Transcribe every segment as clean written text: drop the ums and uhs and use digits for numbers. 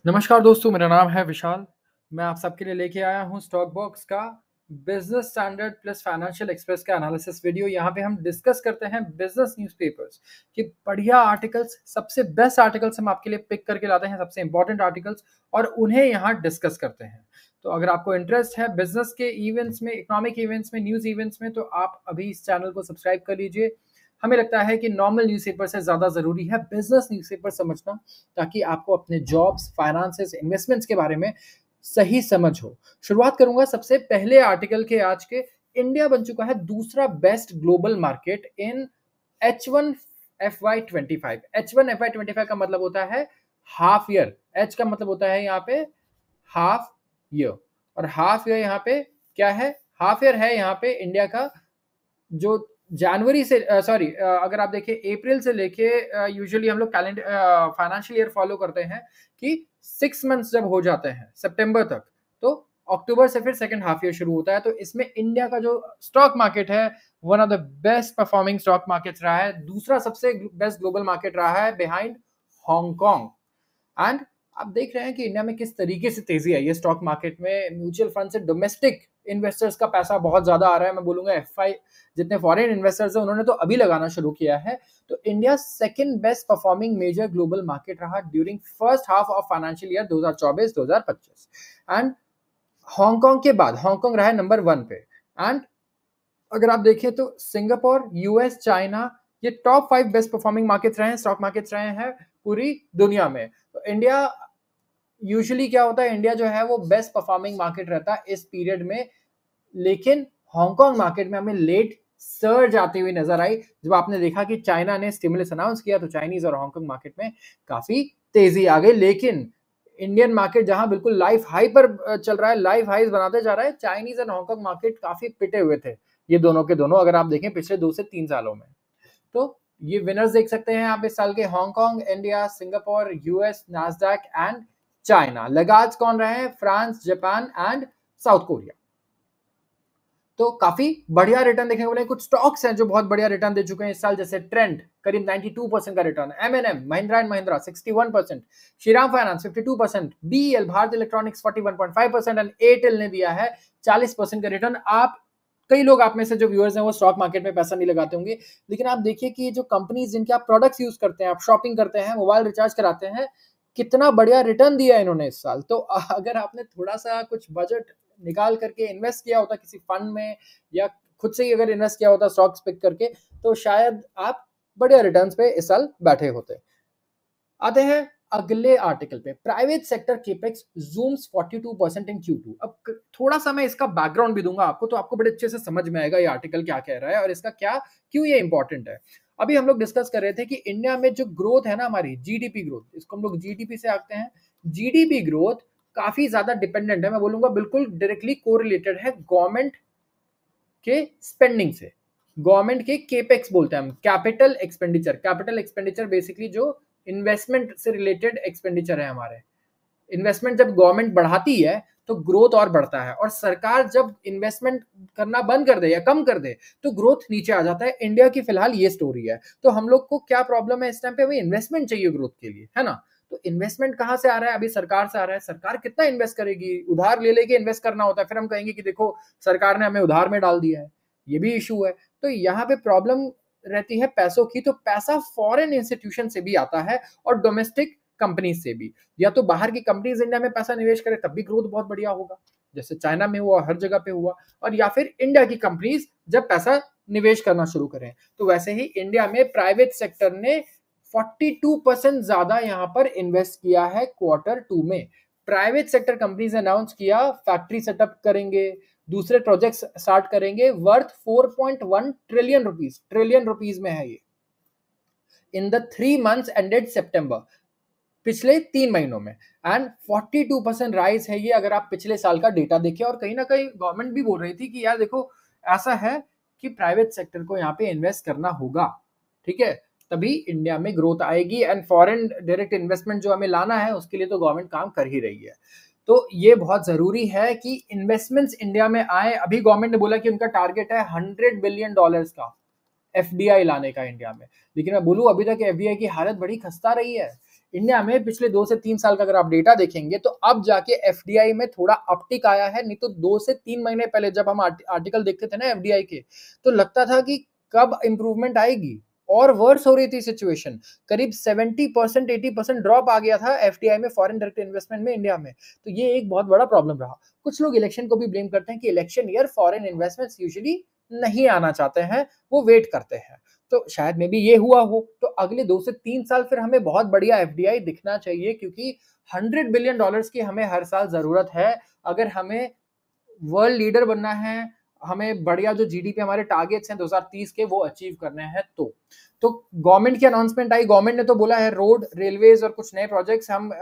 नमस्कार दोस्तों, मेरा नाम है विशाल। मैं आप सबके लिए लेके आया हूँ स्टॉक बॉक्स का business standard plus financial express का एनालिसिस वीडियो। यहाँ पे हम डिस्कस करते हैं बिजनेस न्यूज़पेपर्स की बढ़िया आर्टिकल्स, सबसे बेस्ट आर्टिकल्स हम आपके लिए पिक करके लाते हैं, सबसे इंपॉर्टेंट आर्टिकल्स, और उन्हें यहाँ डिस्कस करते हैं। तो अगर आपको इंटरेस्ट है बिजनेस के इवेंट्स में, इकोनॉमिक इवेंट्स में, न्यूज़ इवेंट्स में, तो आप अभी इस चैनल को सब्सक्राइब कर लीजिए। हमें लगता है कि नॉर्मल न्यूज़पेपर से ज़्यादा ज़रूरी है बिजनेस न्यूज़पेपर समझना, ताकि आपको अपने जॉब्स, फाइनेंसेस, इन्वेस्टमेंट्स के बारे में सही समझ हो। शुरुआत करूंगा सबसे पहले आर्टिकल के आज के। इंडिया बन चुका है दूसरा best global market in H1 FY25। H1 FY25 का मतलब होता है हाफ ईयर। H का मतलब होता है यहाँ पे हाफ ईयर, और हाफ ईयर यहाँ पे क्या है? हाफ ईयर है यहाँ पे इंडिया का जो जनवरी से सॉरी अगर आप देखें अप्रैल से लेके यूजुअली हम लोग कैलेंडर फाइनेंशियल ईयर फॉलो करते हैं कि 6 मंथ्स जब हो जाते हैं सितंबर तक, तो अक्टूबर से फिर सेकंड हाफ ईयर शुरू होता है। तो इसमें इंडिया का जो स्टॉक मार्केट है one of the best performing stock market रहा है, दूसरा सबसे बेस्ट ग्लोबल मार्केट रहा है बिहाइंड हांगकांग। एंड आप देख रहे हैं कि इंडिया में किस तरीके से तेजी आई है स्टॉक मार्केट में। म्यूचुअल फंड से डोमेस्टिक इन्वेस्टर्स का पैसा बहुत ज्यादा आ रहा है। मैं बोलूंगा एफआई जितने फॉरेन इन्वेस्टर्स हैं उन्होंने तो अभी लगाना शुरू किया है। तो India second best performing major global market रहा during first half of financial year 2024-2025। And Hong Kong के बाद हांगकांग रहा है नंबर 1 पे। एंड अगर आप देखें तो सिंगापुर, यूएस, चाइना, ये टॉप 5 बेस्ट परफॉर्मिंग मार्केट्स रहे हैं, स्टॉक मार्केट्स रहे हैं पूरी दुनिया में। तो इंडिया यूजुअली क्या होता है, इंडिया जो है वो बेस्ट परफॉर्मिंग मार्केट रहता है इस पीरियड में। लेकिन हांगकांग मार्केट में हमें लेट सर्ज आती हुई नजर आई जब आपने देखा कि चाइना ने स्टिमुलस अनाउंस किया, तो चाइनीज और हांगकांग मार्केट में काफी तेजी आ गई। लेकिन इंडियन मार्केट जहां बिल्कुल लाइफ हाई पर चल रहा है, लाइफ हाईज बनाते जा रहा है, चाइनीज और हांगकांग मार्केट काफी पिटे हुए थे, ये दोनों के दोनों, अगर आप देखें पिछले 2 से 3 सालों में। तो ये विनर्स देख सकते हैं आप इस साल के, Hong Kong, India, Singapore, US, Nasdaq and China. लगाज कौन रहे हैं? France, Japan and South Korea. तो काफी बढ़िया रिटर्न देखने को मिले। कुछ स्टॉक्स हैं जो बहुत बढ़िया रिटर्न दे चुके हैं इस साल, जैसे ट्रेंड करीब 92% का return, MNM Mahindra and Mahindra 61%, Shriram finance 52%, BEL Bharat electronics 41.5% and Airtel ने दिया है 40% का रिटर्न। आप कई लोग आप में से जो व्यूअर्स हैं वो स्टॉक मार्केट में पैसा नहीं लगाते होंगे, लेकिन आप देखिए कि जो कंपनीज जिनके आप प्रोडक्ट्स यूज करते हैं, आप शॉपिंग करते हैं, मोबाइल रिचार्ज कराते हैं, कितना बढ़िया रिटर्न दिया इन्होंने इस साल। तो अगर आपने थोड़ा सा कुछ बजट निकाल करके इन्वेस्ट किया होता किसी फंड में, या खुद से ही अगर इन्वेस्ट किया होता स्टॉक्स पिक करके, तो शायद आप बढ़िया रिटर्न्स पे इस साल बैठे होते। आते हैं अगले आर्टिकल पे। प्राइवेट सेक्टर केपेक्स जूम्स 42% इन Q2। अब थोड़ा सा मैं इसका बैकग्राउंड भी दूंगा आपको, तो आपको बड़े अच्छे से समझ में आएगा ये आर्टिकल क्या कह रहा है और इसका क्या, क्यों ये इंपॉर्टेंट है। अभी हम लोग डिस्कस कर रहे थे कि इंडिया में जो ग्रोथ है ना, हमारी जीडीपी ग्रोथ, इसको हम लोग जीडीपी से आते हैं। जीडीपी ग्रोथ काफी ज्यादा डिपेंडेंट है, मैं बोलूंगा बिल्कुल डायरेक्टली कोरिलेटेड है गवर्नमेंट के स्पेंडिंग से। गवर्नमेंट के केपेक्स बोलते हैं हम, capital expenditure. Capital expenditure basically जो इन्वेस्टमेंट से रिलेटेड एक्सपेंडिचर है हमारे। इन्वेस्टमेंट जब गवर्नमेंट बढ़ाती है तो ग्रोथ और बढ़ता है, और सरकार जब इन्वेस्टमेंट करना बंद कर दे या कम कर दे तो ग्रोथ नीचे आ जाता है। इंडिया की फिलहाल ये स्टोरी है। तो हम लोग को क्या प्रॉब्लम है इस टाइम पे? हमें इन्वेस्टमेंट चाहिए ग्रोथ के लिए, है ना। तो इन्वेस्टमेंट कहां से आ रहा है? अभी सरकार से आ रहा है। सरकार कितना इन्वेस्ट करेगी? उधार ले लेके इन्वेस्ट करना होता है, फिर हम कहेंगे कि देखो सरकार ने हमें उधार में डाल दिया है, ये भी इशू है। तो यहाँ पे प्रॉब्लम रहती है पैसों की। तो पैसा फॉरेन इंस्टीट्यूशन से भी आता है और डोमेस्टिक कंपनीज से भी। या तो बाहर की कंपनीज इंडिया में पैसा निवेश करें तब भी ग्रोथ बहुत बढ़िया होगा, जैसे चाइना में हुआ, हर जगह पे हुआ। और या फिर इंडिया की कंपनीज जब पैसा निवेश करना शुरू करें, तो वैसे ही इंडिया में प्राइवेट सेक्टर ने 42% ज्यादा यहां पर इन्वेस्ट किया है Q2 में। प्राइवेट सेक्टर कंपनीज ने अनाउंस किया फैक्ट्री सेटअप करेंगे, दूसरे प्रोजेक्ट्स स्टार्ट करेंगे worth 4.1 trillion rupees. Trillion rupees में है ये। इन द 3 मंथ्स एंडेड सितंबर, पिछले 3 महीनों में। एंड 42% राइज है ये, अगर आप पिछले साल का डेटा देखें। और कहीं ना कहीं गवर्नमेंट भी बोल रही थी कि यार देखो ऐसा है कि प्राइवेट सेक्टर को यहाँ पे इन्वेस्ट करना होगा, ठीक है, तभी इंडिया में ग्रोथ आएगी। एंड फॉरेन डायरेक्ट इन्वेस्टमेंट जो हमें लाना है उसके लिए तो गवर्नमेंट काम कर ही रही है। तो ये बहुत जरूरी है कि इन्वेस्टमेंट्स इंडिया में आए। अभी गवर्नमेंट ने बोला कि उनका टारगेट है $100 बिलियन का एफडीआई लाने का इंडिया में। लेकिन मैं बोलूं अभी तक एफडीआई की हालत बड़ी खस्ता रही है। इंडिया में पिछले 2 से 3 साल का अगर आप डेटा देखेंगे तो अब जाके एफडीआई में थोड़ा अपटिक आया है, नहीं तो 2 से 3 महीने पहले जब हम आर्टिकल देखते थे ना एफडीआई के, तो लगता था कि कब इंप्रूवमेंट आएगी, और वर्स हो रही थी सिचुएशन। करीब 70% 80% ड्रॉप आ गया था एफडीआई में, फॉरेन डायरेक्ट इन्वेस्टमेंट में इंडिया में। तो ये एक बहुत बड़ा प्रॉब्लम रहा। कुछ लोग इलेक्शन को भी ब्लेम करते हैं कि election year foreign investments usually नहीं आना चाहते हैं, वो वेट करते हैं। तो शायद में भी ये हुआ हो, तो अगले 2 से 3 साल फिर हमें बहुत बढ़िया एफडीआई दिखना चाहिए, क्योंकि $100 बिलियन की हमें हर साल जरूरत है अगर हमें वर्ल्ड लीडर बनना है, हमें बढ़िया जो जीडीपी हमारे टारगेट्स हैं 2030 के वो अचीव करने हैं। तो गवर्नमेंट की अनाउंसमेंट आई, गवर्नमेंट ने तो बोला है रोड, रेलवेज और कुछ नए प्रोजेक्ट्स हम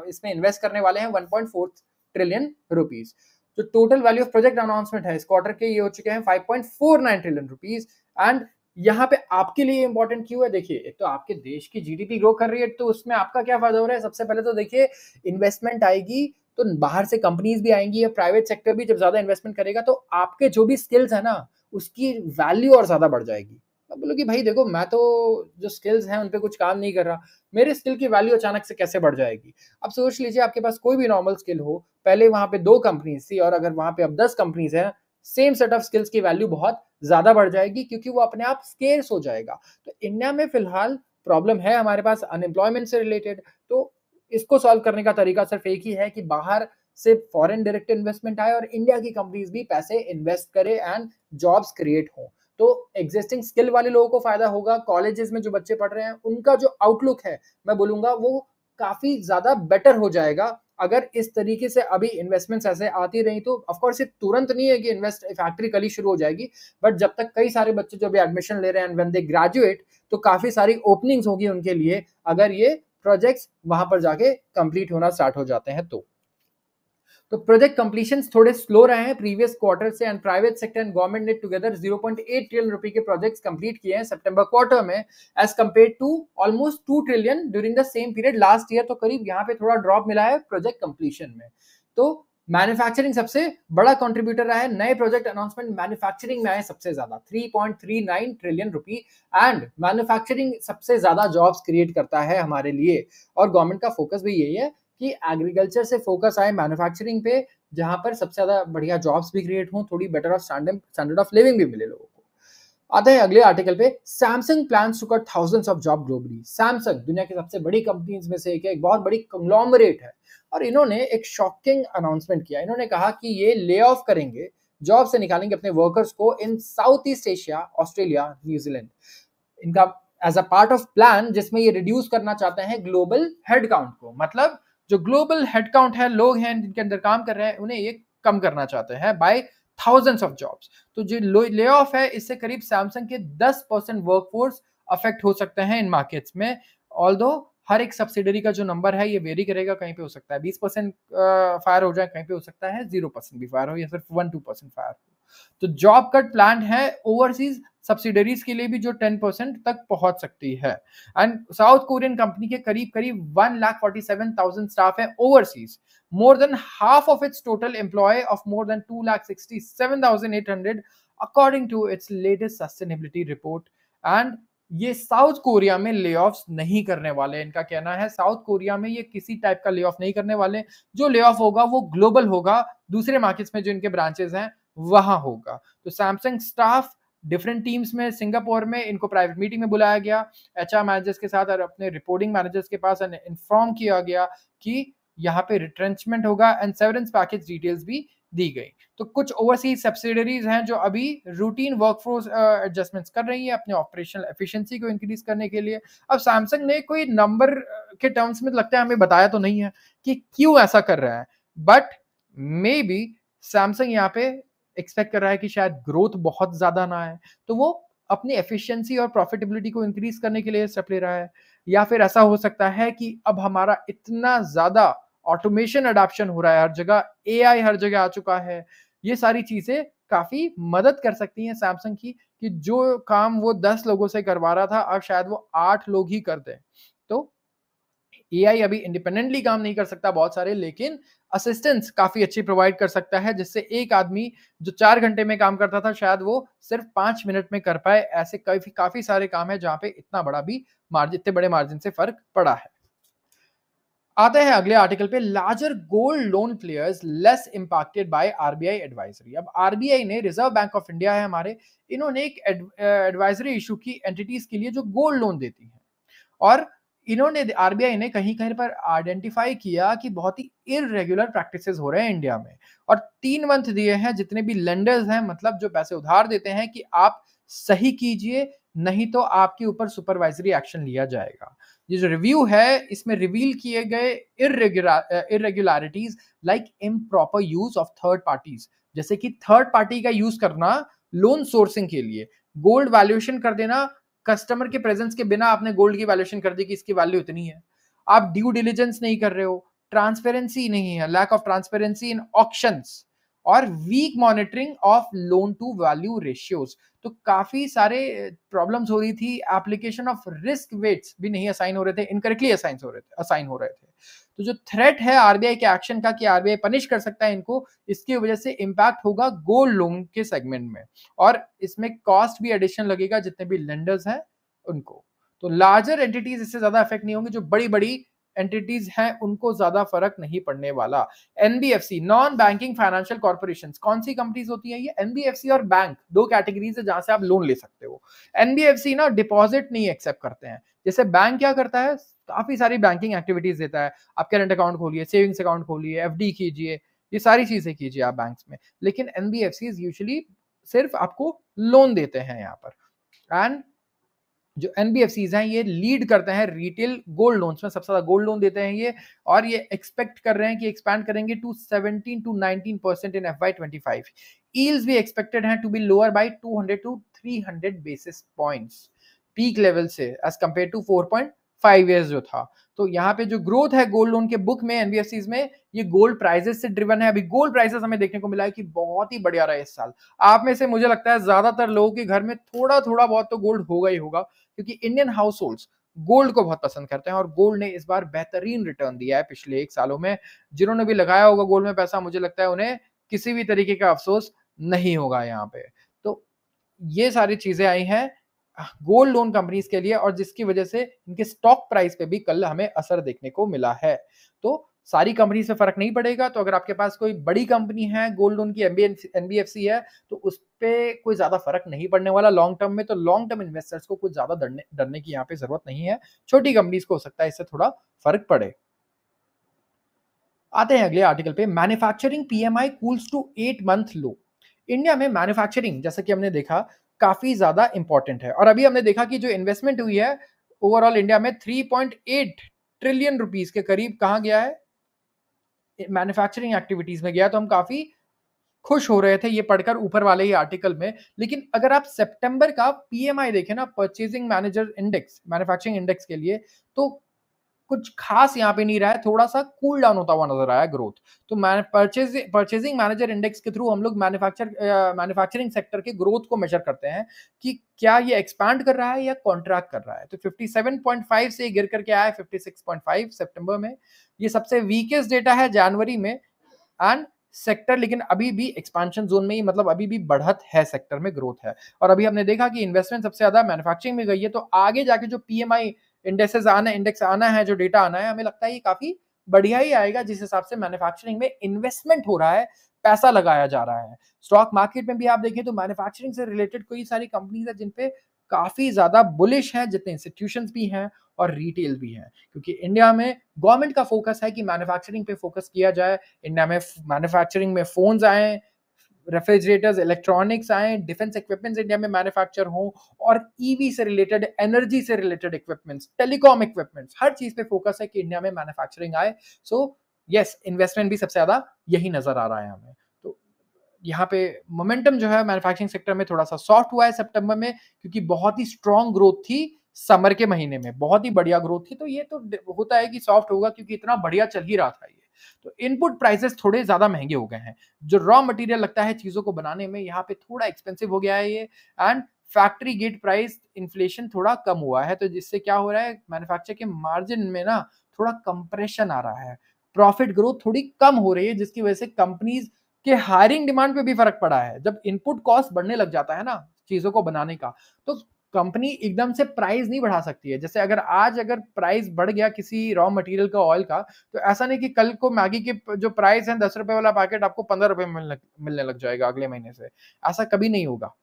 इसमें इन्वेस्ट करने वाले हैं 1.4 ट्रिलियन रुपीज। जो total value of project announcement है इस क्वार्टर के, ये हो चुके हैं 5.49 ट्रिलियन रुपीज। एंड यहाँ पे आपके लिए इंपॉर्टेंट क्यों है, देखिए एक तो आपके देश की जीडीपी ग्रो कर रही है, तो उसमें आपका क्या फायदा हो रहा है। सबसे पहले तो देखिए, इन्वेस्टमेंट आएगी तो बाहर से कंपनीज भी आएंगी, या प्राइवेट सेक्टर भी जब ज्यादा इन्वेस्टमेंट करेगा तो आपके जो भी स्किल्स है ना उसकी वैल्यू और ज्यादा बढ़ जाएगी। अब बोलो कि भाई देखो, मैं तो जो स्किल्स हैं उन पे कुछ काम नहीं कर रहा, मेरे स्किल की वैल्यू अचानक से कैसे बढ़ जाएगी। अब सोच लीजिए आपके पास कोई भी नॉर्मल स्किल हो, पहले वहां पे 2 कंपनीज थी और अगर वहां पे अब 10 कंपनीज हैं, सेम सेट ऑफ स्किल्स की वैल्यू बहुत ज्यादा बढ़ जाएगी, क्योंकि वो अपने आप स्केर्स हो जाएगा। तो इंडिया में फिलहाल प्रॉब्लम है हमारे पास अनएम्प्लॉयमेंट से रिलेटेड। तो इसको सॉल्व करने का तरीका सिर्फ एक ही है कि बाहर से फॉरेन डायरेक्ट इन्वेस्टमेंट आए और इंडिया की कंपनीज भी पैसे इन्वेस्ट करे एंड जॉब्स क्रिएट हो। तो एग्जिस्टिंग स्किल वाले लोगों को फायदा होगा, कॉलेजेस में जो बच्चे पढ़ रहे हैं उनका जो आउटलुक है मैं बोलूंगा वो काफी ज्यादा बेटर हो जाएगा अगर इस तरीके से अभी इन्वेस्टमेंट्स ऐसे आती रही। तो ऑफकोर्स ये तुरंत नहीं है कि इन्वेस्ट फैक्ट्री कल ही शुरू हो जाएगी, बट जब तक कई सारे बच्चे जो अभी एडमिशन ले रहे हैं व्हेन दे ग्रेजुएट, तो काफी सारी ओपनिंग्स होगी उनके लिए अगर ये प्रोजेक्ट्स वहां पर जाके कंप्लीट होना स्टार्ट हो जाते हैं। तो प्रोजेक्ट कंप्लीशंस थोड़े स्लो रहे हैं प्रीवियस क्वार्टर से, and private sector and government ने टुगेदर 0.8 ट्रिलियन रुपए के प्रोजेक्ट्स कंप्लीट किए हैं सितंबर क्वार्टर में, as compare to almost 2 trillion during the same period last year. तो करीब यहाँ पे थोड़ा ड्रॉप मिला है प्रोजेक्ट कंप्लीशन में। तो मैन्युफैक्चरिंग सबसे बड़ा कंट्रीब्यूटर रहा है, नए प्रोजेक्ट अनाउंसमेंट मैन्युफैक्चरिंग में आए सबसे ज्यादा 3.39 ट्रिलियन रुपी, एंड मैन्युफैक्चरिंग सबसे ज्यादा जॉब्स क्रिएट करता है हमारे लिए। और गवर्नमेंट का फोकस भी यही है कि एग्रीकल्चर से फोकस आए मैन्युफैक्चरिंग पे, जहां पर सबसे ज्यादा बढ़िया जॉब्स भी क्रिएट हों, थोड़ी better off standard of living भी मिले लोगों को। आते हैं अगले आर्टिकल पे, Samsung plans to cut thousands of job globally. Samsung दुनिया की सबसे बड़ी कंपनीज में से एक बहुत बड़ी कंग्लोमरेट है, और इन्होंने एक शॉकिंग अनाउंसमेंट किया। इन्होंने कहा कि ये ले ऑफ करेंगे, जॉब से निकालेंगे अपने वर्कर्स को in South East Asia, Australia, New Zealand. इनका as a part of plan जिसमें ये रिड्यूस करना चाहते हैं ग्लोबल हेड काउंट को, मतलब जो ग्लोबल हेडकाउंट है, लोग हैं जिनके अंदर काम कर रहे हैं, उन्हें ये कम करना चाहते हैं बाय थाउजेंड्स ऑफ जॉब्स। तो जो ले ऑफ है इससे करीब सैमसंग के 10% वर्कफोर्स अफेक्ट हो सकते हैं इन मार्केट्स में। ऑल्दो हर एक सब्सिडरी का जो नंबर है ये वेरी करेगा, कहीं पे हो सकता है 20% फायर हो जाए, कहीं पे हो सकता है 0% भी फायर हो, या सिर्फ 1-2% फायर हो। तो जॉब कट प्लान है ओवरसीज सब्सिडरीज के लिए भी जो 10% तक पहुंच सकती है। एंड साउथ कोरियन कंपनी के करीब करीब 1,47,000 स्टाफ है overseas, more than half of its total employee of more than 2,67,800 according to its latest sustainability report। and ये साउथ कोरिया में ले ऑफ्स नहीं करने वाले, इनका कहना है साउथ कोरिया में ये किसी टाइप का ले ऑफ नहीं करने वाले, जो ले ऑफ होगा वो ग्लोबल होगा, दूसरे मार्केट्स में जो इनके ब्रांचेस हैं वहां होगा। तो सैमसंग स्टाफ डिफरेंट टीम्स में सिंगापुर में इनको प्राइवेट मीटिंग में बुलाया गया एचआर मैनेजर्स के साथ, और अपने रिपोर्टिंग मैनेजर्स के पास इन्फॉर्म किया गया कि यहाँ पे रिट्रेंचमेंट होगा, एंड सेवरेंस पैकेज डिटेल्स भी दी गई। तो कुछ ओवरसीज सब्सिडरीज हैं जो अभी रूटीन वर्कफोर्स एडजस्टमेंट्स कर रही है अपने ऑपरेशनल एफिशिएंसी को इंक्रीज करने के लिए। अब सैमसंग ने कोई नंबर के टर्म्स में लगता है हमें बताया तो नहीं है कि क्यों ऐसा कर रहा है, बट मे बी सैमसंग यहाँ पे एक्सपेक्ट कर रहा है कि शायद ग्रोथ बहुत ज्यादा ना आए, तो वो अपनी एफिशिएंसी और प्रॉफिटेबिलिटी को इंक्रीज करने के लिए स्टेप ले रहा है। या फिर ऐसा हो सकता है कि अब हमारा इतना ज्यादा ऑटोमेशन अडॉप्शन हो रहा है, हर जगह एआई हर जगह आ चुका है, ये सारी चीजें काफी मदद कर सकती हैं सैमसंग की, कि जो काम वो 10 लोगों से करवा रहा था अब शायद वो 8 लोग ही कर दें। तो एआई अभी इंडिपेंडेंटली काम नहीं कर सकता बहुत सारे, लेकिन असिस्टेंस काफी अच्छी प्रोवाइड कर सकता है, जिससे एक आदमी जो 4 घंटे में काम करता था शायद वो सिर्फ 5 मिनट में कर पाए। ऐसे काफी सारे काम है जहां पे इतने बड़े मार्जिन से फर्क पड़ा है। आते हैं अगले आर्टिकल पे, larger gold loan players less impacted by RBI advisory. अब आरबीआई ने, रिजर्व बैंक ऑफ इंडिया है हमारे, इन्होंने एक एडवाइजरी इशू की एंटिटीज के लिए जो गोल्ड लोन देती हैं, और इन्होंने, आरबीआई ने कहीं कहीं पर आइडेंटिफाई किया कि बहुत ही इरेगुलर प्रैक्टिसेस हो रहे हैं इंडिया में, और 3 मंथ दिए हैं जितने भी लेंडर्स हैं, मतलब जो पैसे उधार देते हैं, कि आप सही कीजिए, नहीं तो आपके ऊपर सुपरवाइजरी एक्शन लिया जाएगा। ये जो रिव्यू है, इसमें रिवील किए गए irregularities like improper use of third parties, जैसे कि थर्ड पार्टी का यूज करना लोन सोर्सिंग के लिए, गोल्ड वैल्यूएशन कर देना, कस्टमर के प्रेजेंस के बिना आपने गोल्ड की वैल्यूएशन कर दी कि इसकी वैल्यू इतनी है, आप ड्यू डिलिजेंस नहीं कर रहे हो, ट्रांसपेरेंसी नहीं है, lack of transparency in auctions, और weak monitoring of loan to value ratios. तो काफी सारे प्रॉब्लम्स हो रही थी, एप्लीकेशन ऑफ रिस्क वेट्स भी नहीं असाइन हो रहे थे, इनकरेक्टली असाइन हो रहे थे। तो जो थ्रेट है आरबीआई के एक्शन का कि आरबीआई पनिश कर सकता है इनको, इसकी वजह से इंपैक्ट होगा गोल्ड लोन के सेगमेंट में, और इसमें कॉस्ट भी एडिशन लगेगा जितने भी लेंडर्स हैं उनको। तो लार्जर एंटिटीज इससे ज्यादा इफेक्ट नहीं होंगे, जो बड़ी बड़ी एंटिटीज हैं उनको ज्यादा फर्क नहीं पड़ने वाला। NBFC, non banking financial corporations, कौन सी कंपनीज होती है ये? एनबीएफसी और बैंक, दो कैटेगरीज है जहां से आप लोन ले सकते हो। एनबीएफसी ना डिपॉजिट नहीं एक्सेप्ट करते हैं, जैसे बैंक क्या करता है, काफी सारी बैंकिंग एक्टिविटीज देता है, आप करेंट अकाउंट खोलिए, सेविंग्स अकाउंट खोलिए, एफडी कीजिए, ये सारी चीजें कीजिए आप बैंक्स में। लेकिन एनबीएफसी यूजुअली सिर्फ आपको लोन देते हैं यहाँ पर। एंड जो एनबीएफसीज हैं ये लीड करते हैं रिटेल गोल्ड लोन्स में, सबसे ज्यादा गोल्ड लोन देते हैं ये, और ये एक्सपेक्ट कर रहे हैं कि एक्सपैंड करेंगे to 17 to 19% in FY25। Yields भी एक्सपेक्टेड हैं to be lower by 200 to 300 basis points peak level से, एज कंपेयर टू 4.5 ईयर्स जो था। तो यहाँ पे जो ग्रोथ है गोल्ड लोन के बुक में एनबीएफसीज में, ये गोल्ड प्राइसेस से ड्रिवन है। अभी गोल्ड प्राइसेस हमें देखने को मिला है कि बहुत ही बढ़िया रहा इस साल। आप में से मुझे लगता है ज्यादातर लोगों के घर में थोड़ा थोड़ा बहुत तो गोल्ड होगा ही होगा, क्योंकि इंडियन हाउस होल्ड्स गोल्ड को बहुत पसंद करते हैं, और गोल्ड ने इस बार बेहतरीन रिटर्न दिया है पिछले 1 सालों में। जिन्होंने भी लगाया होगा गोल्ड में पैसा, मुझे लगता है उन्हें किसी भी तरीके का अफसोस नहीं होगा यहाँ पे। तो ये सारी चीजें आई हैं गोल्ड लोन कंपनीज के लिए, और जिसकी वजह से इनके स्टॉक प्राइस पे भी कल हमें असर देखने को मिला है। तो सारी कंपनी से फर्क नहीं पड़ेगा, तो अगर आपके पास कोई बड़ी कंपनी है गोल्ड लोन की, एनबीएफसी है, तो उस पे कोई ज्यादा फर्क नहीं पड़ने वाला लॉन्ग टर्म में। तो लॉन्ग टर्म इन्वेस्टर्स को कुछ ज्यादा डरने की यहाँ पे जरूरत नहीं है, छोटी कंपनीज को हो सकता है इससे थोड़ा फर्क पड़े। आते हैं अगले आर्टिकल पे, manufacturing PMI cools to 8 month low. India में मैन्युफैक्चरिंग, जैसा कि हमने देखा, काफी ज्यादा इंपॉर्टेंट है, और अभी हमने देखा कि जो इन्वेस्टमेंट हुई है ओवरऑल इंडिया में 3.8 ट्रिलियन रुपीस के करीब कहाँ गया है, मैन्युफैक्चरिंग एक्टिविटीज में गया। तो हम काफी खुश हो रहे थे ये पढ़कर ऊपर वाले ही आर्टिकल में। लेकिन अगर आप सितंबर का पीएमआई देखें ना, purchasing manager index, manufacturing index के लिए, तो कुछ खास यहाँ पे नहीं रहा है, थोड़ा सा कूल डाउन होता हुआ नजर आया ग्रोथ। तो परचेजिंग मैनेजर इंडेक्स के थ्रू हम लोग मैन्युफैक्चरिंग सेक्टर के ग्रोथ को मेजर करते हैं कि क्या ये एक्सपैंड कर रहा है या कॉन्ट्रैक्ट कर रहा है। तो 57.5 से गिर करके आया है 56.5 सितंबर में। ये सबसे वीकेस्ट डेटा है जनवरी में। एंड सेक्टर लेकिन अभी भी एक्सपेंशन जोन में ही, मतलब अभी भी बढ़त है, सेक्टर में ग्रोथ है। और अभी हमने देखा कि इन्वेस्टमेंट सबसे ज्यादा मैन्युफैक्चरिंग में गई है। तो आगे जाके जो पीएमआई इंडेक्स आना है, जो डेटा आना है, हमें लगता है ये काफी बढ़िया ही आएगा, जिस हिसाब से मैन्युफैक्चरिंग में इन्वेस्टमेंट हो रहा है, पैसा लगाया जा रहा है। स्टॉक मार्केट में भी आप देखें तो मैन्युफैक्चरिंग से रिलेटेड कई सारी कंपनीज है जिनपे काफी ज्यादा बुलिश है, जितने इंस्टीट्यूशंस भी हैं और रिटेल भी हैं, क्योंकि इंडिया में गवर्नमेंट का फोकस है कि मैन्युफैक्चरिंग पे फोकस किया जाए। इंडिया में मैन्युफैक्चरिंग में फोन्स आए, रेफ्रिजरेटर्स, इलेक्ट्रॉनिक्स आए, डिफेंस इक्विपमेंट्स इंडिया में मैन्युफैक्चर हो, और ईवी से रिलेटेड, एनर्जी से रिलेटेड इक्विपमेंट्स, टेलीकॉम इक्विपमेंट्स, हर चीज पे फोकस है कि इंडिया में मैन्युफैक्चरिंग आए। सो यस, इन्वेस्टमेंट भी सबसे ज्यादा यही नजर आ रहा है हमें। तो यहाँ पे मोमेंटम जो है मैन्युफैक्चरिंग सेक्टर में थोड़ा सा सॉफ्ट हुआ है सितंबर में, क्योंकि बहुत ही स्ट्रॉन्ग ग्रोथ थी समर के महीने में, बहुत ही बढ़िया ग्रोथ थी। तो ये तो होता है कि सॉफ्ट होगा, क्योंकि इतना बढ़िया चल ही रहा था ये। तो इनपुट प्राइसेस थोड़े ज्यादा महंगे हो गए हैं, जो रॉ मटेरियल लगता है चीजों को बनाने में, यहाँ पे थोड़ा एक्सपेंसिव हो गया है ये। And factory gate price inflation थोड़ा कम हुआ है, तो जिससे क्या हो रहा है, मैन्युफैक्चर के मार्जिन में ना थोड़ा कंप्रेशन आ रहा है, प्रॉफिट ग्रोथ थोड़ी कम हो रही है, जिसकी वजह से कंपनीज के हायरिंग डिमांड पे भी फर्क पड़ा है। जब इनपुट कॉस्ट बढ़ने लग जाता है ना चीजों को बनाने का, तो कंपनी एकदम से प्राइस नहीं बढ़ा सकती है। जैसे अगर प्राइस बढ़ गया किसी रॉ मटेरियल का, ऑयल का, तो ऐसा नहीं कि कल को मैगी के जो प्राइस है 10 रुपए वाला पैकेट आपको 15 रुपए में मिलने लग जाएगा अगले महीने से। ऐसा कभी नहीं होगा।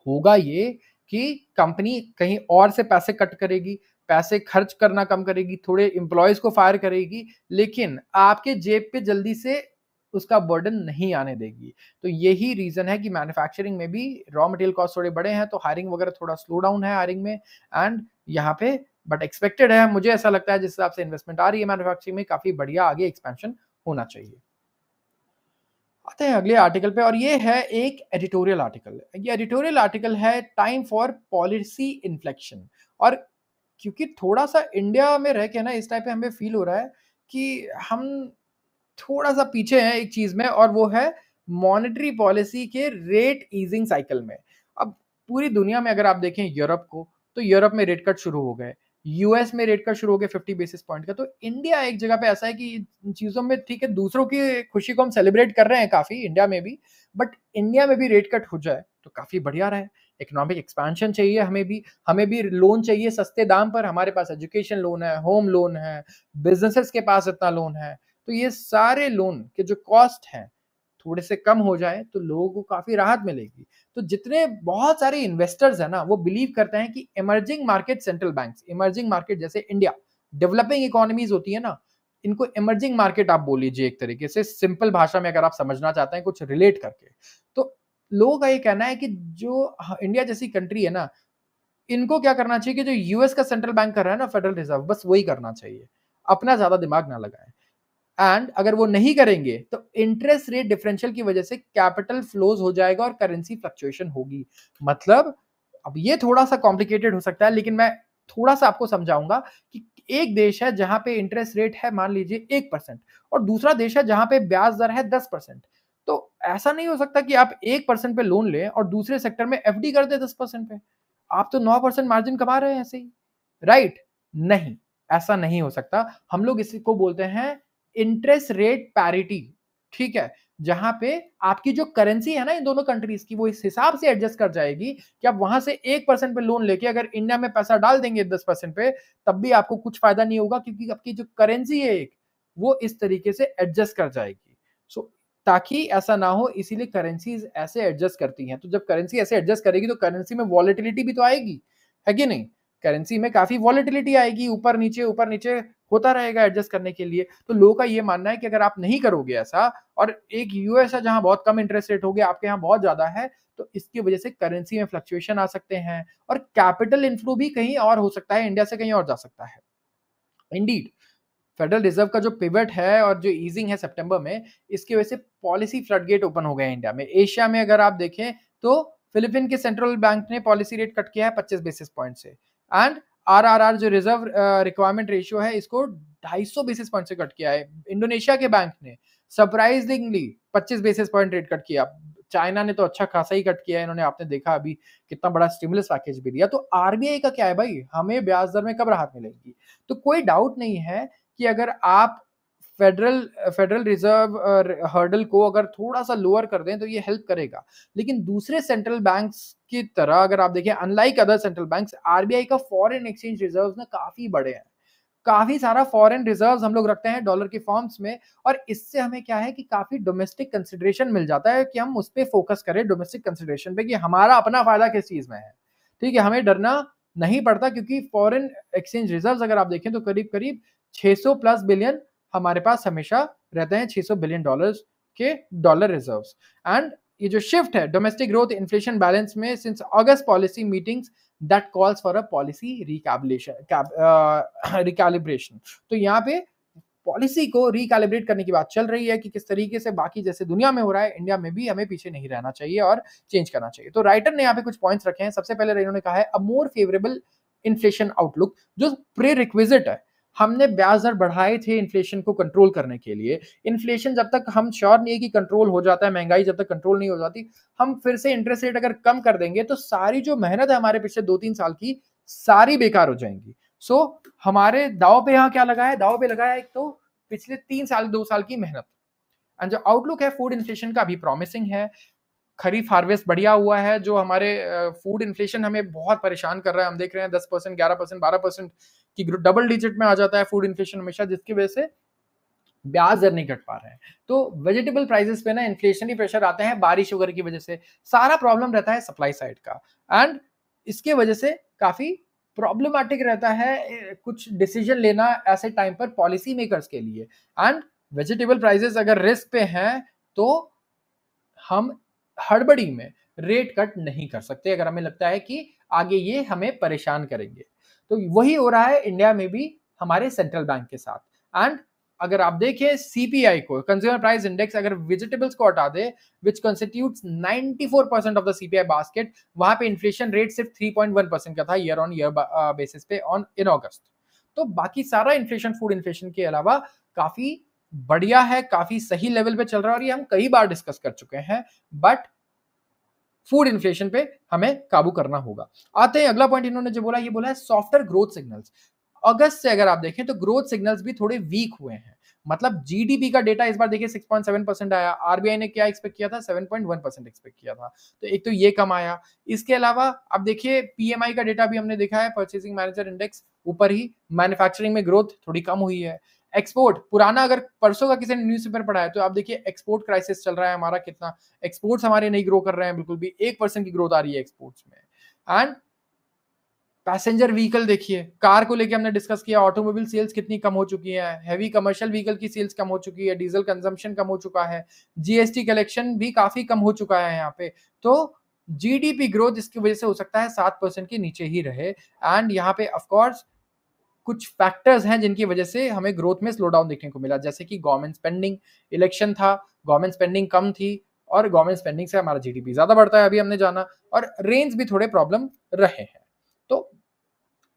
होगा ये कि कंपनी कहीं और से पैसे कट करेगी, पैसे खर्च करना कम करेगी, थोड़े एम्प्लॉयज को फायर करेगी, लेकिन आपके जेब पे जल्दी से उसका बर्डन नहीं आने देगी। तो यही रीजन है कि मैन्युफैक्चरिंग में भी रॉ मटेरियल कॉस्ट थोड़े बड़े हैं, तो हायरिंग वगैरह थोड़ा स्लो डाउन है हायरिंग में। एंड यहाँ पे बट एक्सपेक्टेड है, मुझे ऐसा लगता है जिस हिसाब से इन्वेस्टमेंट आ रही है मैन्युफैक्चरिंग में, काफी बढ़िया आगे एक्सपेंशन होना चाहिए। आते हैं अगले आर्टिकल पे, और ये है एक एडिटोरियल आर्टिकल। ये एडिटोरियल आर्टिकल है टाइम फॉर पॉलिसी इन्फ्लेक्शन। और क्योंकि थोड़ा सा इंडिया में रह के ना इस टाइप पे हमें फील हो रहा है कि हम थोड़ा सा पीछे हैं एक चीज में, और वो है मॉनेटरी पॉलिसी के रेट ईजिंग साइकिल में। अब पूरी दुनिया में अगर आप देखें यूरोप को, तो यूरोप में रेट कट शुरू हो गए, यूएस में रेट कट शुरू हो गए 50 बेसिस पॉइंट का। तो इंडिया एक जगह पे ऐसा है कि इन चीजों में ठीक है, दूसरों की खुशी को हम सेलिब्रेट कर रहे हैं काफी इंडिया में भी, बट इंडिया में भी रेट कट हो जाए तो काफी बढ़िया रहे। इकोनॉमिक एक्सपेंशन चाहिए हमें भी लोन चाहिए सस्ते दाम पर। हमारे पास एजुकेशन लोन है, होम लोन है, बिजनेसेस के पास इतना लोन है, तो ये सारे लोन के जो कॉस्ट हैं थोड़े से कम हो जाए तो लोगों को काफी राहत मिलेगी। तो जितने बहुत सारे इन्वेस्टर्स हैं ना, वो बिलीव करते हैं कि emerging market central banks, emerging market जैसे इंडिया, डेवलपिंग इकोनॉमीज होती है ना, इनको इमर्जिंग मार्केट आप बोल लीजिए एक तरीके से, सिंपल भाषा में अगर आप समझना चाहते हैं कुछ रिलेट करके। तो लोगों का ये कहना है कि जो इंडिया जैसी कंट्री है ना, इनको क्या करना चाहिए कि जो यूएस का सेंट्रल बैंक कर रहा है ना, फेडरल रिजर्व, बस वही करना चाहिए, अपना ज्यादा दिमाग ना लगाएं। एंड अगर वो नहीं करेंगे तो इंटरेस्ट रेट डिफरेंशियल की वजह से कैपिटल फ्लोज हो जाएगा और करेंसी फ्लक्चुएशन होगी। मतलब अब ये थोड़ा सा कॉम्प्लिकेटेड हो सकता है, लेकिन मैं थोड़ा सा आपको समझाऊंगा कि एक देश है जहां पे इंटरेस्ट रेट है मान लीजिए 1%, और दूसरा देश है जहां पे ब्याज दर है 10%। तो ऐसा नहीं हो सकता कि आप 1% पे लोन लें और दूसरे सेक्टर में एफडी कर दे 10% पे। आप तो 9% मार्जिन कमा रहे हैं ऐसे ही, राइट? नहीं, ऐसा नहीं हो सकता। हम लोग इसको बोलते हैं इंटरेस्ट रेट पैरिटी। ठीक है, जहां पे आपकी जो करेंसी है ना इन दोनों कंट्रीज की, वो इस हिसाब से एडजस्ट कर जाएगी कि आप वहां से 1% पे लोन लेके अगर इंडिया में पैसा डाल देंगे 10% पे, तब भी आपको कुछ फायदा नहीं होगा, क्योंकि आपकी जो करेंसी है एक, वो इस तरीके से एडजस्ट कर जाएगी। सो ताकि ऐसा ना हो, इसीलिए करेंसीज ऐसे एडजस्ट करती हैं। तो जब करेंसी ऐसे एडजस्ट करेगी तो करेंसी में वॉलेटिलिटी भी तो आएगी, है कि नहीं? करेंसी में काफी वॉलेटिलिटी आएगी, ऊपर नीचे होता रहेगा एडजस्ट करने के लिए। तो लोगों का ये मानना है कि अगर आप नहीं करोगे ऐसा, और एक यूएस है जहां बहुत कम इंटरेस्ट रेट हो गया, आपके यहाँ बहुत ज्यादा है, तो इसकी वजह से करेंसी में फ्लक्चुएशन आ सकते हैं, और कैपिटल इनफ्लो भी कहीं और हो सकता है, इंडिया से कहीं और जा सकता है। इंडीड फेडरल रिजर्व का जो पिवट है और जो ईजिंग है सितंबर में, इसकी वजह से पॉलिसी फ्लडगेट ओपन हो गए इंडिया में। एशिया में अगर आप देखें तो फिलीपीन के सेंट्रल बैंक ने पॉलिसी रेट कट किया है 25 बेसिस पॉइंट से, एंड आरआरआर जो रिजर्व रिक्वायरमेंट रेशियो है, इसको 250 बेसिस पॉइंट से कट किया है। इंडोनेशिया के बैंक ने surprisingly 25 basis point rate cut किया। चाइना ने तो अच्छा खासा ही कट किया है इन्होंने, आपने देखा अभी कितना बड़ा स्टिमुलस पैकेज भी दिया। तो आरबीआई का क्या है भाई, हमें ब्याज दर में कब राहत मिलेगी? तो कोई डाउट नहीं है कि अगर आप फेडरल रिजर्व हर्डल को अगर थोड़ा सा लोअर कर दें तो ये हेल्प करेगा। लेकिन दूसरे सेंट्रल बैंक्स की तरह अगर आप देखें, unlike other central banks, RBI का फॉरेन एक्सचेंज रिजर्व्स ना काफी बड़े हैं। काफी सारा फॉरेन रिजर्व्स हम लोग रखते हैं डॉलर के फॉर्म्स में, और इससे हमें क्या है कि काफी डोमेस्टिक कंसिडरेशन मिल जाता है कि हम उस पर फोकस करें, डोमेस्टिक कंसिडरेशन पे, कि हमारा अपना फायदा किस चीज में है। ठीक है, हमें डरना नहीं पड़ता, क्योंकि फॉरेन एक्सचेंज रिजर्व्स अगर आप देखें तो करीब करीब 600 प्लस बिलियन हमारे पास हमेशा रहते हैं, 600 बिलियन डॉलर्स के डॉलर रिजर्व्स। एंड ये जो शिफ्ट है डोमेस्टिक ग्रोथ इन्फ्लेशन बैलेंस में since August policy meetings that calls for a policy recalibration. तो यहाँ पे पॉलिसी को रिकैलिब्रेट करने की बात चल रही है कि किस तरीके से बाकी जैसे दुनिया में हो रहा है, इंडिया में भी हमें पीछे नहीं रहना चाहिए और चेंज करना चाहिए। तो राइटर ने यहाँ पे कुछ पॉइंट्स रखे हैं। सबसे पहले इन्होंने कहा है अ मोर फेवरेबल इन्फ्लेशन आउटलुक, जो प्री रिक्विजिट है। हमने ब्याज दर बढ़ाए थे इन्फ्लेशन को कंट्रोल करने के लिए। इन्फ्लेशन जब तक हम श्योर नहीं है कि कंट्रोल हो जाता है, महंगाई जब तक कंट्रोल नहीं हो जाती, हम फिर से इंटरेस्ट रेट अगर कम कर देंगे तो सारी जो मेहनत है हमारे पिछले 2-3 साल की, सारी बेकार हो जाएंगी। सो हमारे दाव पे यहाँ क्या लगा है? दाव पे लगा है एक तो पिछले 3 साल 2 साल की मेहनत। एंड जो आउटलुक है फूड इन्फ्लेशन का अभी प्रॉमिसिंग है। खरीफ हार्वेस्ट बढ़िया हुआ है, जो हमारे फूड इन्फ्लेशन हमें बहुत परेशान कर रहा है। हम देख रहे हैं 10%, 11%, 12% की डबल डिजिट में आ जाता है फूड इन्फ्लेशन हमेशा, जिसकी वजह से ब्याज दर नहीं घट पा रहे हैं। तो वेजिटेबल प्राइसेस पे ना इन्फ्लेशनरी प्रेशर आते हैं बारिश वगैरह की वजह से। सारा प्रॉब्लम रहता है सप्लाई साइड का, एंड इसके वजह से काफी प्रॉब्लमेटिक रहता है कुछ डिसीजन लेना ऐसे टाइम पर पॉलिसी मेकर्स के लिए। एंड वेजिटेबल प्राइसेस अगर रिस्क पे हैं तो हम हड़बड़ी में रेट कट नहीं कर सकते अगर हमें लगता है कि आगे ये हमें परेशान करेंगे। तो वही हो रहा है इंडिया में भी हमारे सेंट्रल बैंक के साथ। एंड अगर आप देखें सीपीआई को, कंज्यूमर प्राइस इंडेक्स, अगर वेजिटेबल्स को हटा दे which constitutes 94% of the CPI basket, वहां पे इन्फ्लेशन रेट सिर्फ 3.1% का था ईयर ऑन ईयर बेसिस पे ऑन इन अगस्त। तो बाकी सारा इन्फ्लेशन फूड इन्फ्लेशन के अलावा काफी बढ़िया है, काफी सही लेवल पे चल रहा है, और ये हम कई बार डिस्कस कर चुके हैं। बट फूड इन्फ्लेशन पे हमें काबू करना होगा। आते हैं अगला पॉइंट, इन्होंने जो बोला, ये बोला है सॉफ्टवेयर ग्रोथ सिग्नल्स। अगस्त से अगर आप देखें तो ग्रोथ सिग्नल्स भी थोड़े वीक हुए हैं। मतलब जीडीपी का डेटा इस बार देखिए 6.7% आया, आरबीआई ने क्या एक्सपेक्ट किया था, 7.1% एक्सपेक्ट किया था, तो एक तो ये कम आया। इसके अलावा आप देखिए पीएमआई का डेटा भी हमने देखा है, परचेसिंग मैनेजर इंडेक्स ऊपर ही, मैन्युफैक्चरिंग में ग्रोथ थोड़ी कम हुई है। एक्सपोर्ट पुराना, अगर परसों का किसी ने न्यूज़पेपर पढ़ा है तो आप देखिए एक्सपोर्ट क्राइसिस चल रहा है हमारा, कितना एक्सपोर्ट्स हमारे नहीं ग्रो कर रहे हैं बिल्कुल भी, 1% की ग्रोथ आ रही है एक्सपोर्ट्स में। एंड पैसेंजर व्हीकल देखिए, कार को लेके हमने डिस्कस किया, ऑटोमोबाइल सेल्स कितनी कम हो चुकी है, हैवी कमर्शियल व्हीकल की सेल्स कम हो चुकी है, डीजल कंजम्पशन कम हो चुका है, जीएसटी कलेक्शन भी काफी कम हो चुका है यहाँ पे। तो जीडीपी ग्रोथ इसकी वजह से हो सकता है 7% के नीचे ही रहे। एंड यहाँ पे ऑफकोर्स कुछ फैक्टर्स हैं जिनकी वजह से हमें ग्रोथ में स्लो डाउन देखने को मिला, जैसे कि गवर्नमेंट स्पेंडिंग, इलेक्शन था, गवर्नमेंट स्पेंडिंग कम थी, और गवर्नमेंट स्पेंडिंग से हमारा जीडीपी ज्यादा बढ़ता है अभी हमने जाना, और रेंज भी थोड़े प्रॉब्लम रहे हैं। तो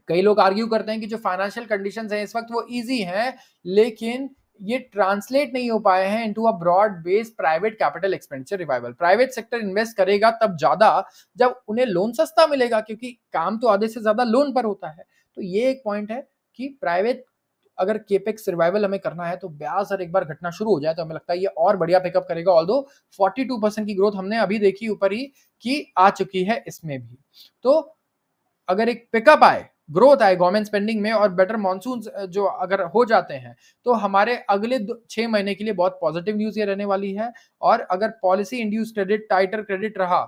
कई लोग आर्ग्यू करते हैं कि जो फाइनेंशियल कंडीशंस हैं इस वक्त वो इजी हैं, लेकिन ये ट्रांसलेट नहीं हो पाए हैं into a broad base private capital expenditure revival. Private sector invest करेगा तब ज्यादा जब उन्हें लोन सस्ता मिलेगा, क्योंकि काम तो आधे से ज्यादा लोन पर होता है। तो ये एक पॉइंट है कि प्राइवेट अगर केपेक्स रिवाइवल हमें करना है तो ब्याज दर एक बार घटना शुरू हो जाए तो हमें लगता है ये और बढ़िया पिकअप करेगा। ऑल्दो 42% की ग्रोथ हमने अभी देखी ऊपर ही की आ चुकी है इसमें भी। तो अगर एक पिकअप आए, ग्रोथ आए गवर्नमेंट स्पेंडिंग में, और बेटर मॉनसून जो अगर हो जाते हैं तो हमारे अगले 6 महीने के लिए बहुत पॉजिटिव न्यूज ये रहने वाली है। और अगर पॉलिसी इंड्यूस क्रेडिट, टाइटर क्रेडिट रहा,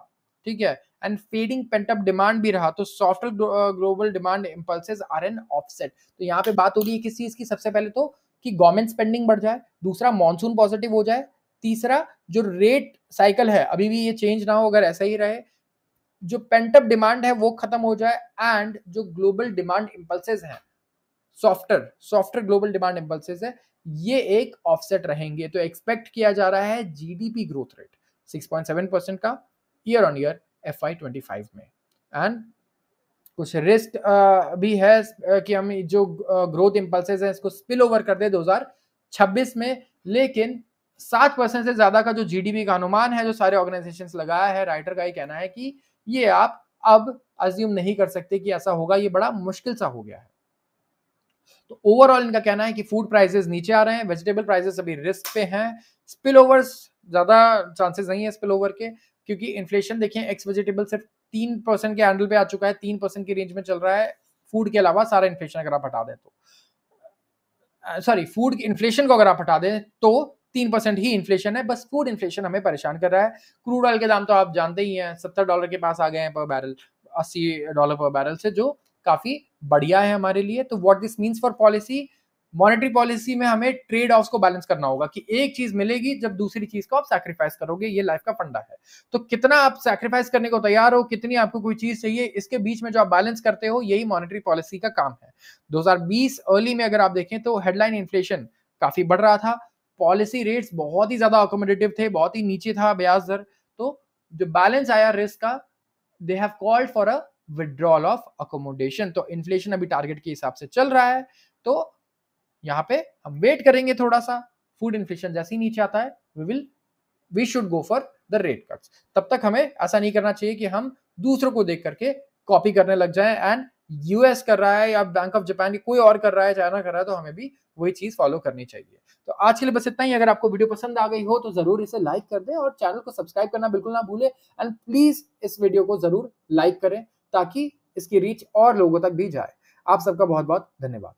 ठीक है, एंड फेडिंग पेंटअप डिमांड भी रहा, तो software global demand impulses are an offset. तो यहाँ पे बात होगी किस चीज की, सबसे पहले तो कि गवर्नमेंट स्पेंडिंग बढ़ जाए, दूसरा मॉनसून पॉजिटिव हो जाए, तीसरा जो रेट साइकिल है अभी भी ये चेंज ना हो, अगर ऐसा ही रहे, जो पेंटअप डिमांड है वो खत्म हो जाए, एंड जो ग्लोबल डिमांड इंपल्सेस हैं, सॉफ्टवेयर ग्लोबल डिमांड इंपल्सेस है, ये एक ऑफसेट रहेंगे। तो एक्सपेक्ट किया जा रहा है जीडीपी ग्रोथ रेट 6.7% का ईयर ऑन ईयर FY25 में। एंड कुछ रिस्क भी है कि हम जो ग्रोथ इंपल्सेस है इसको स्पिल ओवर कर दे 2026 में, लेकिन 7% से ज्यादा का जो जीडीपी का अनुमान है जो सारे ऑर्गेनाइजेशंस लगाया है, राइटर का ही कहना है कि ये आप अब अज्यूम नहीं कर सकते कि ऐसा होगा, ये बड़ा मुश्किल सा हो गया है। तो ओवरऑल इनका कहना है कि फूड प्राइसेस नीचे आ रहे हैं, वेजिटेबल प्राइसेस अभी रिस्क पे हैं, स्पिल ओवर्स ज्यादा चांसेस नहीं है स्पिल ओवर के, क्योंकि इन्फ्लेशन देखें एक्स वेजिटेबल सिर्फ 3% के हैंडल पे आ चुका है, 3% की रेंज में चल रहा है फूड के अलावा सारा इन्फ्लेशन अगर आप हटा दें तो, सॉरी फूड इन्फ्लेशन को अगर आप हटा दें तो 3% ही इन्फ्लेशन है, बस फूड इन्फ्लेशन हमें परेशान कर रहा है। क्रूड ऑयल के दाम तो आप जानते ही हैं, $70 के पास आ गए हैं पर बैरल, $80 पर बैरल से, जो काफी बढ़िया है हमारे लिए। तो what this means for policy, monetary policy में हमें ट्रेड ऑफ्स को बैलेंस करना होगा कि एक चीज मिलेगी जब दूसरी चीज को आप सैक्रिफाइस करोगे, ये लाइफ का फंडा है। तो कितना आप सैक्रिफाइस करने को तैयार हो, कितनी आपको कोई चीज चाहिए, इसके बीच में जो आप बैलेंस करते हो, यही मॉनेटरी पॉलिसी का काम है। 2020 अर्ली में अगर आप देखें तो हेडलाइन इन्फ्लेशन काफी बढ़ रहा था, पॉलिसी रेट्स बहुत ही ज्यादा अकोमोडेटिव थे, बहुत ही नीचे था ब्याज दर, तो जो बैलेंस आया रिस्क का, they have called for a withdrawal of accommodation. तो इन्फ्लेशन अभी टारगेट के हिसाब से चल रहा है, तो यहाँ पे हम वेट करेंगे थोड़ा सा, फूड इन्फ्लेशन जैसे ही नीचे आता है we should go for the rate cuts. तब तक हमें ऐसा नहीं करना चाहिए कि हम दूसरों को देख करके कॉपी करने लग जाएं एंड यूएस कर रहा है या बैंक ऑफ जापान की कोई और कर रहा है, चाइना कर रहा है, तो हमें भी वही चीज फॉलो करनी चाहिए। तो आज के लिए बस इतना ही। अगर आपको वीडियो पसंद आ गई हो तो जरूर इसे लाइक कर दें और चैनल को सब्सक्राइब करना बिल्कुल ना भूलें। एंड प्लीज इस वीडियो को जरूर लाइक करें ताकि इसकी रीच और लोगों तक भी जाए। आप सबका बहुत बहुत धन्यवाद।